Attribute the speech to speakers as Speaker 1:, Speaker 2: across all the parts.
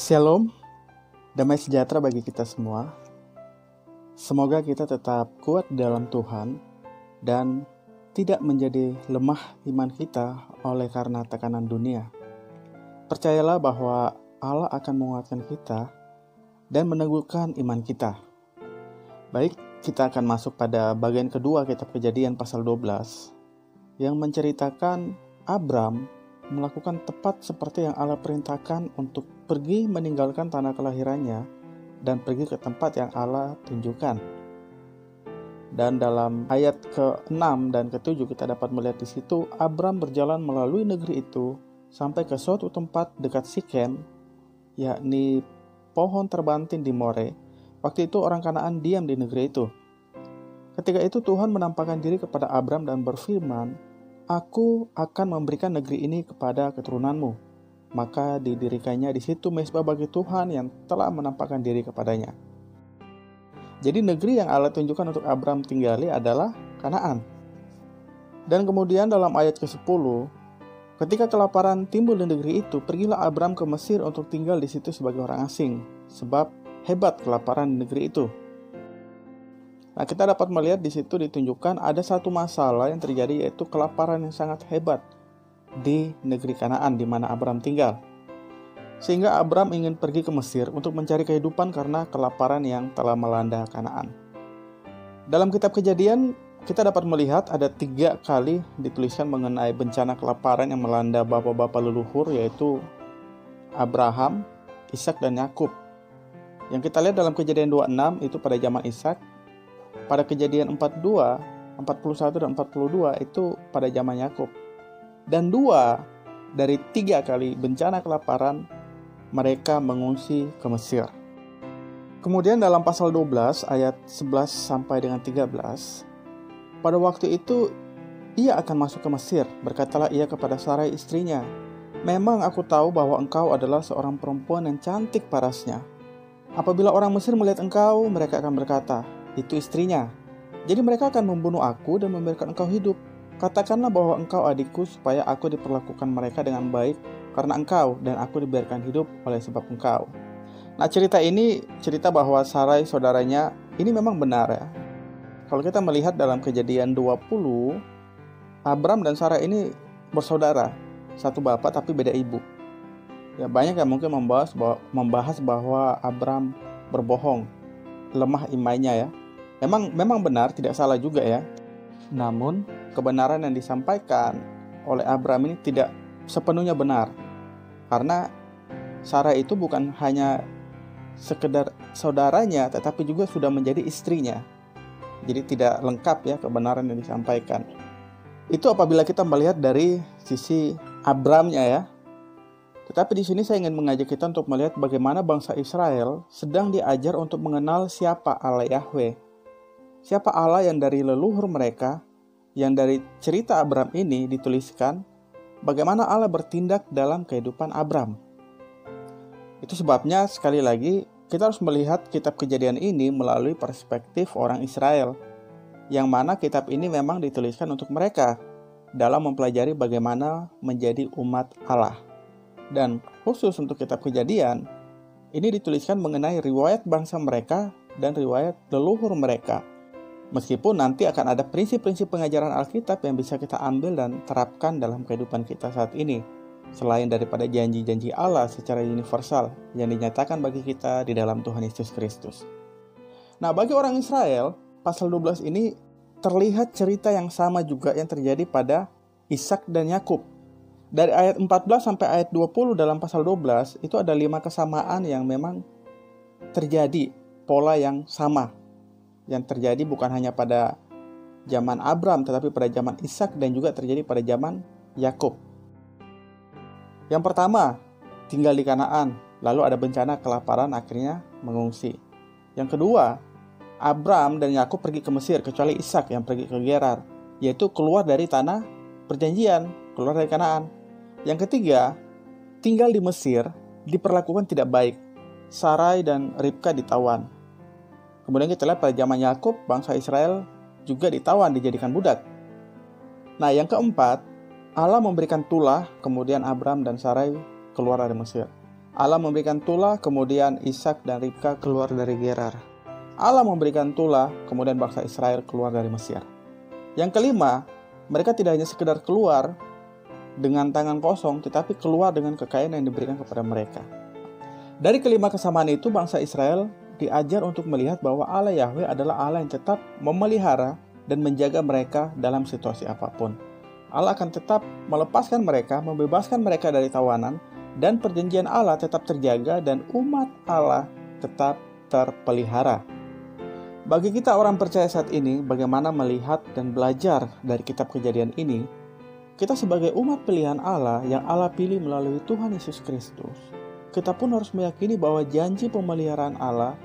Speaker 1: Shalom, damai sejahtera bagi kita semua. Semoga kita tetap kuat dalam Tuhan dan tidak menjadi lemah iman kita oleh karena tekanan dunia. Percayalah bahwa Allah akan menguatkan kita dan meneguhkan iman kita. Baik, kita akan masuk pada bagian kedua kitab Kejadian pasal 12 yang menceritakan Abram melakukan tepat seperti yang Allah perintahkan untuk pergi meninggalkan tanah kelahirannya dan pergi ke tempat yang Allah tunjukkan. Dan dalam ayat ke-6 dan ke-7 kita dapat melihat di situ Abram berjalan melalui negeri itu sampai ke suatu tempat dekat Sikem, yakni pohon terbantin di More. Waktu itu orang Kanaan diam di negeri itu. Ketika itu Tuhan menampakkan diri kepada Abram dan berfirman, "Aku akan memberikan negeri ini kepada keturunanmu." Maka didirikannya di situ mezbah bagi Tuhan yang telah menampakkan diri kepadanya. Jadi negeri yang Allah tunjukkan untuk Abram tinggali adalah Kanaan. Dan kemudian dalam ayat ke-10, ketika kelaparan timbul di negeri itu, pergilah Abram ke Mesir untuk tinggal di situ sebagai orang asing, sebab hebat kelaparan di negeri itu. Nah, kita dapat melihat di situ ditunjukkan ada satu masalah yang terjadi, yaitu kelaparan yang sangat hebat di negeri Kanaan di mana Abram tinggal. Sehingga Abram ingin pergi ke Mesir untuk mencari kehidupan karena kelaparan yang telah melanda Kanaan. Dalam kitab Kejadian, kita dapat melihat ada 3 kali dituliskan mengenai bencana kelaparan yang melanda bapak-bapak leluhur, yaitu Abraham, Ishak, dan Yakub. Yang kita lihat dalam Kejadian 26 itu pada zaman Ishak. Pada Kejadian 41 dan 42 itu pada zaman Yakub. Dan 2 dari 3 kali bencana kelaparan mereka mengungsi ke Mesir. Kemudian dalam pasal 12 ayat 11 sampai dengan 13, pada waktu itu ia akan masuk ke Mesir. Berkatalah ia kepada Sarai istrinya, "Memang aku tahu bahwa engkau adalah seorang perempuan yang cantik parasnya. Apabila orang Mesir melihat engkau, mereka akan berkata, 'Itu istrinya.' Jadi mereka akan membunuh aku dan membiarkan engkau hidup. Katakanlah bahwa engkau adikku supaya aku diperlakukan mereka dengan baik karena engkau, dan aku dibiarkan hidup oleh sebab engkau." Nah, cerita ini cerita bahwa Sarai saudaranya ini memang benar ya. Kalau kita melihat dalam Kejadian 20, Abram dan Sarai ini bersaudara, satu bapak tapi beda ibu. Ya, banyak yang mungkin membahas bahwa Abram berbohong, lemah imannya ya. Memang benar, tidak salah juga ya. Namun kebenaran yang disampaikan oleh Abram ini tidak sepenuhnya benar. Karena Sarah itu bukan hanya sekedar saudaranya, tetapi juga sudah menjadi istrinya. Jadi tidak lengkap ya kebenaran yang disampaikan. Itu apabila kita melihat dari sisi Abramnya ya. Tetapi di sini saya ingin mengajak kita untuk melihat bagaimana bangsa Israel sedang diajar untuk mengenal siapa Allah Yahweh. Siapa Allah yang dari leluhur mereka, yang dari cerita Abram ini dituliskan, bagaimana Allah bertindak dalam kehidupan Abram. Itu sebabnya sekali lagi kita harus melihat kitab Kejadian ini melalui perspektif orang Israel, yang mana kitab ini memang dituliskan untuk mereka dalam mempelajari bagaimana menjadi umat Allah. Dan khusus untuk kitab Kejadian, ini dituliskan mengenai riwayat bangsa mereka dan riwayat leluhur mereka. Meskipun nanti akan ada prinsip-prinsip pengajaran Alkitab yang bisa kita ambil dan terapkan dalam kehidupan kita saat ini, selain daripada janji-janji Allah secara universal yang dinyatakan bagi kita di dalam Tuhan Yesus Kristus. Nah, bagi orang Israel, pasal 12 ini terlihat cerita yang sama juga yang terjadi pada Ishak dan Yakub. Dari ayat 14 sampai ayat 20 dalam pasal 12, itu ada 5 kesamaan yang memang terjadi, pola yang sama. Yang terjadi bukan hanya pada zaman Abram, tetapi pada zaman Ishak dan juga terjadi pada zaman Yakub. Yang pertama, tinggal di Kanaan, lalu ada bencana kelaparan, akhirnya mengungsi. Yang kedua, Abram dan Yakub pergi ke Mesir, kecuali Ishak yang pergi ke Gerar, yaitu keluar dari tanah perjanjian, keluar dari Kanaan. Yang ketiga, tinggal di Mesir, diperlakukan tidak baik. Sarai dan Ribka ditawan. Kemudian kita lihat pada zaman Yakub, bangsa Israel juga ditawan, dijadikan budak. Nah, yang keempat, Allah memberikan tulah, kemudian Abram dan Sarai keluar dari Mesir. Allah memberikan Tula, kemudian Ishak dan Ribka keluar dari Gerar. Allah memberikan Tula, kemudian bangsa Israel keluar dari Mesir. Yang kelima, mereka tidak hanya sekedar keluar dengan tangan kosong, tetapi keluar dengan kekayaan yang diberikan kepada mereka. Dari kelima kesamaan itu, bangsa Israel diajar untuk melihat bahwa Allah Yahweh adalah Allah yang tetap memelihara dan menjaga mereka dalam situasi apapun. Allah akan tetap melepaskan mereka, membebaskan mereka dari tawanan, dan perjanjian Allah tetap terjaga dan umat Allah tetap terpelihara. Bagi kita orang percaya saat ini, bagaimana melihat dan belajar dari kitab Kejadian ini, kita sebagai umat pilihan Allah yang Allah pilih melalui Tuhan Yesus Kristus, kita pun harus meyakini bahwa janji pemeliharaan Allah,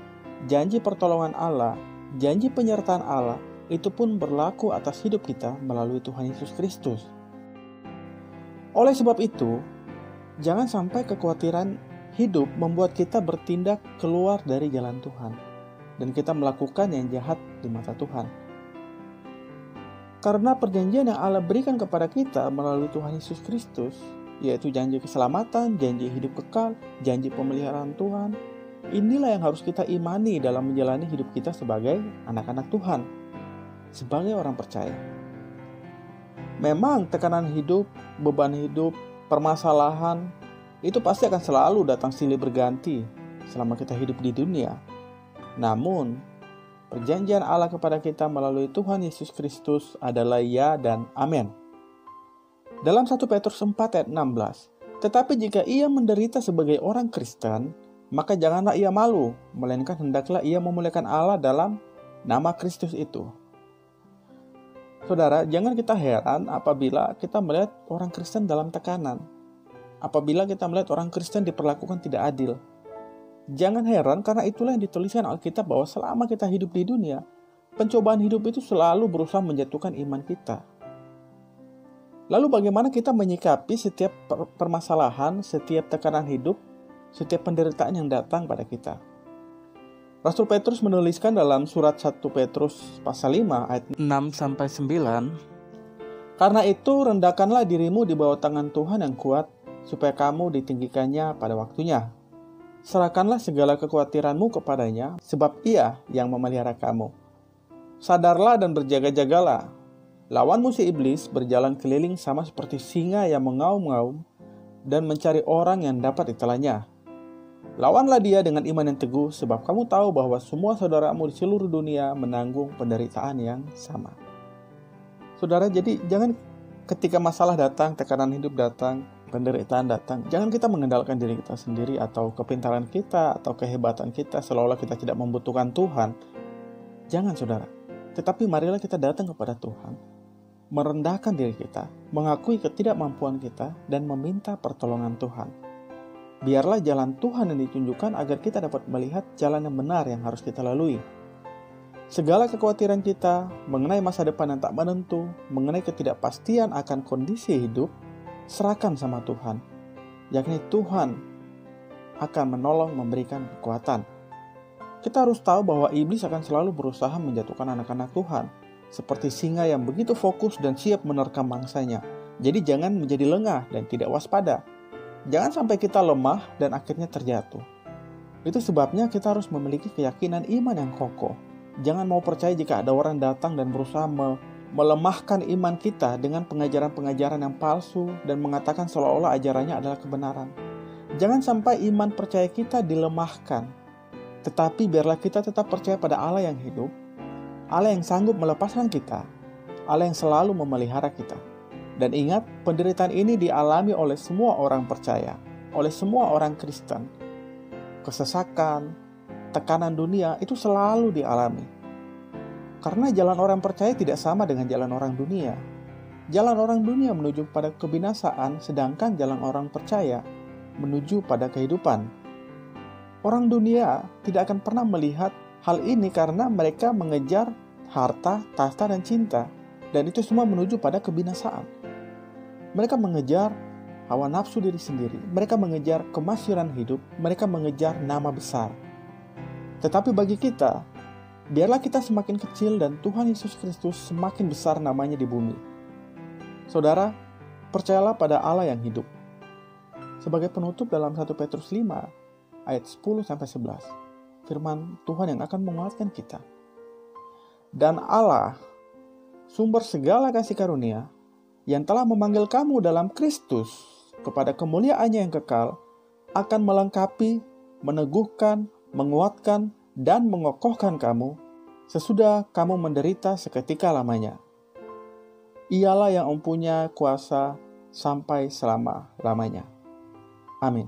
Speaker 1: janji pertolongan Allah, janji penyertaan Allah, itu pun berlaku atas hidup kita melalui Tuhan Yesus Kristus. Oleh sebab itu, jangan sampai kekhawatiran hidup membuat kita bertindak keluar dari jalan Tuhan, dan kita melakukan yang jahat di mata Tuhan. Karena perjanjian yang Allah berikan kepada kita melalui Tuhan Yesus Kristus, yaitu janji keselamatan, janji hidup kekal, janji pemeliharaan Tuhan, inilah yang harus kita imani dalam menjalani hidup kita sebagai anak-anak Tuhan, sebagai orang percaya. Memang tekanan hidup, beban hidup, permasalahan, itu pasti akan selalu datang silih berganti selama kita hidup di dunia. Namun, perjanjian Allah kepada kita melalui Tuhan Yesus Kristus adalah ya dan amin. Dalam 1 Petrus 4 ayat 16, tetapi jika ia menderita sebagai orang Kristen, maka janganlah ia malu, melainkan hendaklah ia memuliakan Allah dalam nama Kristus itu. Saudara, jangan kita heran apabila kita melihat orang Kristen dalam tekanan. Apabila kita melihat orang Kristen diperlakukan tidak adil. Jangan heran karena itulah yang dituliskan Alkitab bahwa selama kita hidup di dunia, pencobaan hidup itu selalu berusaha menjatuhkan iman kita. Lalu bagaimana kita menyikapi setiap permasalahan, setiap tekanan hidup, setiap penderitaan yang datang pada kita? Rasul Petrus menuliskan dalam surat 1 Petrus pasal 5 ayat 6-9, karena itu rendahkanlah dirimu di bawah tangan Tuhan yang kuat, supaya kamu ditinggikannya pada waktunya. Serahkanlah segala kekhawatiranmu kepadanya, sebab Ia yang memelihara kamu. Sadarlah dan berjaga-jagalah. Lawanmu si iblis berjalan keliling sama seperti singa yang mengaum-ngaum dan mencari orang yang dapat ditelannya. Lawanlah dia dengan iman yang teguh, sebab kamu tahu bahwa semua saudaramu di seluruh dunia menanggung penderitaan yang sama. Saudara, jadi jangan ketika masalah datang, tekanan hidup datang, penderitaan datang, jangan kita mengandalkan diri kita sendiri atau kepintaran kita atau kehebatan kita seolah-olah kita tidak membutuhkan Tuhan. Jangan, saudara. Tetapi marilah kita datang kepada Tuhan, merendahkan diri kita, mengakui ketidakmampuan kita, dan meminta pertolongan Tuhan. Biarlah jalan Tuhan yang ditunjukkan agar kita dapat melihat jalan yang benar yang harus kita lalui. Segala kekhawatiran kita mengenai masa depan yang tak menentu, mengenai ketidakpastian akan kondisi hidup, serahkan sama Tuhan. Yakni Tuhan akan menolong memberikan kekuatan. Kita harus tahu bahwa iblis akan selalu berusaha menjatuhkan anak-anak Tuhan, seperti singa yang begitu fokus dan siap menerkam mangsanya. Jadi jangan menjadi lengah dan tidak waspada. Jangan sampai kita lemah dan akhirnya terjatuh. Itu sebabnya kita harus memiliki keyakinan iman yang kokoh. Jangan mau percaya jika ada orang datang dan berusaha melemahkan iman kita dengan pengajaran-pengajaran yang palsu dan mengatakan seolah-olah ajarannya adalah kebenaran. Jangan sampai iman percaya kita dilemahkan. Tetapi biarlah kita tetap percaya pada Allah yang hidup, Allah yang sanggup melepaskan kita, Allah yang selalu memelihara kita. Dan ingat, penderitaan ini dialami oleh semua orang percaya, oleh semua orang Kristen. Kesesakan, tekanan dunia itu selalu dialami. Karena jalan orang percaya tidak sama dengan jalan orang dunia. Jalan orang dunia menuju pada kebinasaan, sedangkan jalan orang percaya menuju pada kehidupan. Orang dunia tidak akan pernah melihat hal ini karena mereka mengejar harta, tahta, dan cinta. Dan itu semua menuju pada kebinasaan. Mereka mengejar hawa nafsu diri sendiri. Mereka mengejar kemasyhuran hidup. Mereka mengejar nama besar. Tetapi bagi kita, biarlah kita semakin kecil dan Tuhan Yesus Kristus semakin besar namanya di bumi. Saudara, percayalah pada Allah yang hidup. Sebagai penutup dalam 1 Petrus 5 ayat 10-11, firman Tuhan yang akan menguatkan kita. Dan Allah, sumber segala kasih karunia, yang telah memanggil kamu dalam Kristus kepada kemuliaannya yang kekal, akan melengkapi, meneguhkan, menguatkan, dan mengokohkan kamu sesudah kamu menderita seketika lamanya. Ialah yang mempunyai kuasa sampai selama-lamanya. Amin.